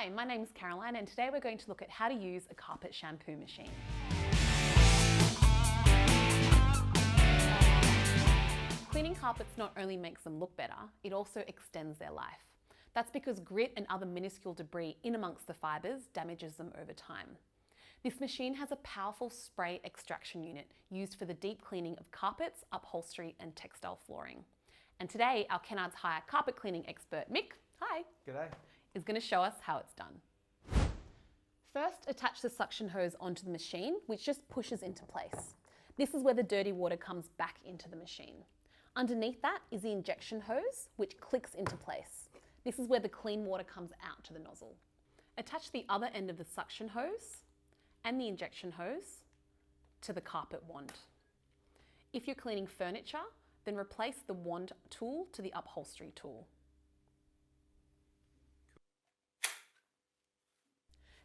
Hi, my name is Caroline and today we're going to look at how to use a carpet shampoo machine. Cleaning carpets not only makes them look better, it also extends their life. That's because grit and other minuscule debris in amongst the fibres damages them over time. This machine has a powerful spray extraction unit used for the deep cleaning of carpets, upholstery and textile flooring. And today our Kennards Hire carpet cleaning expert Mick, hi, G'day, is going to show us how it's done. First, attach the suction hose onto the machine, which just pushes into place. This is where the dirty water comes back into the machine. Underneath that is the injection hose, which clicks into place. This is where the clean water comes out to the nozzle. Attach the other end of the suction hose and the injection hose to the carpet wand. If you're cleaning furniture, then replace the wand tool to the upholstery tool.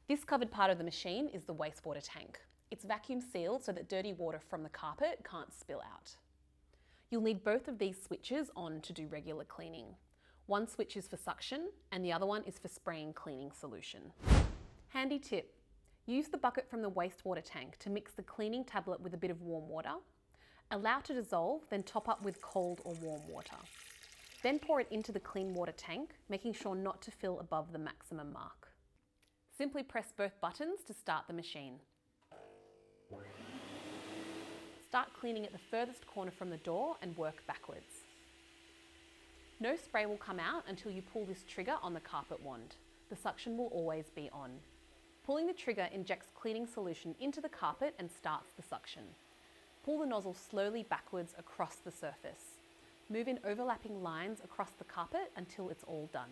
This covered part of the machine is the wastewater tank. It's vacuum sealed so that dirty water from the carpet can't spill out. You'll need both of these switches on to do regular cleaning. One switch is for suction and the other one is for spraying cleaning solution. Handy tip, use the bucket from the wastewater tank to mix the cleaning tablet with a bit of warm water. Allow to dissolve, then top up with cold or warm water. Then pour it into the clean water tank, making sure not to fill above the maximum mark. Simply press both buttons to start the machine. Start cleaning at the furthest corner from the door and work backwards. No spray will come out until you pull this trigger on the carpet wand. The suction will always be on. Pulling the trigger injects cleaning solution into the carpet and starts the suction. Pull the nozzle slowly backwards across the surface. Move in overlapping lines across the carpet until it's all done.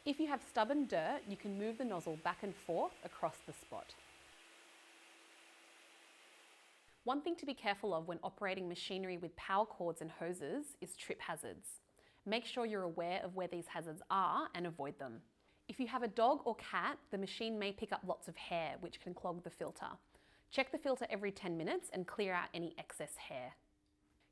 If you have stubborn dirt, you can move the nozzle back and forth across the spot. One thing to be careful of when operating machinery with power cords and hoses is trip hazards. Make sure you're aware of where these hazards are and avoid them. If you have a dog or cat, the machine may pick up lots of hair, which can clog the filter. Check the filter every 10 minutes and clear out any excess hair.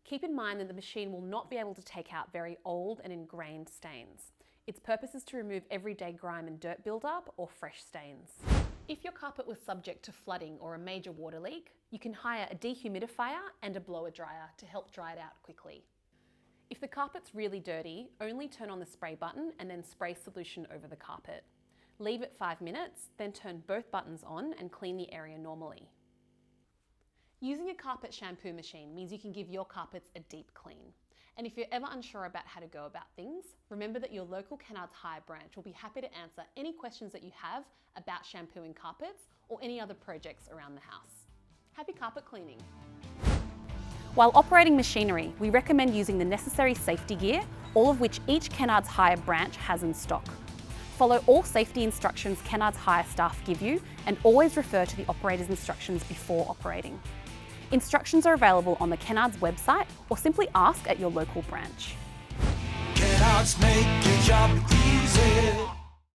Keep in mind that the machine will not be able to take out very old and ingrained stains. Its purpose is to remove everyday grime and dirt buildup or fresh stains. If your carpet was subject to flooding or a major water leak, you can hire a dehumidifier and a blower dryer to help dry it out quickly. If the carpet's really dirty, only turn on the spray button and then spray solution over the carpet. Leave it 5 minutes, then turn both buttons on and clean the area normally. Using a carpet shampoo machine means you can give your carpets a deep clean. And if you're ever unsure about how to go about things, remember that your local Kennards Hire branch will be happy to answer any questions that you have about shampooing carpets or any other projects around the house. Happy carpet cleaning! While operating machinery, we recommend using the necessary safety gear, all of which each Kennards Hire branch has in stock. Follow all safety instructions Kennards Hire staff give you and always refer to the operator's instructions before operating. Instructions are available on the Kennards website or simply ask at your local branch. Kennards make your job easy.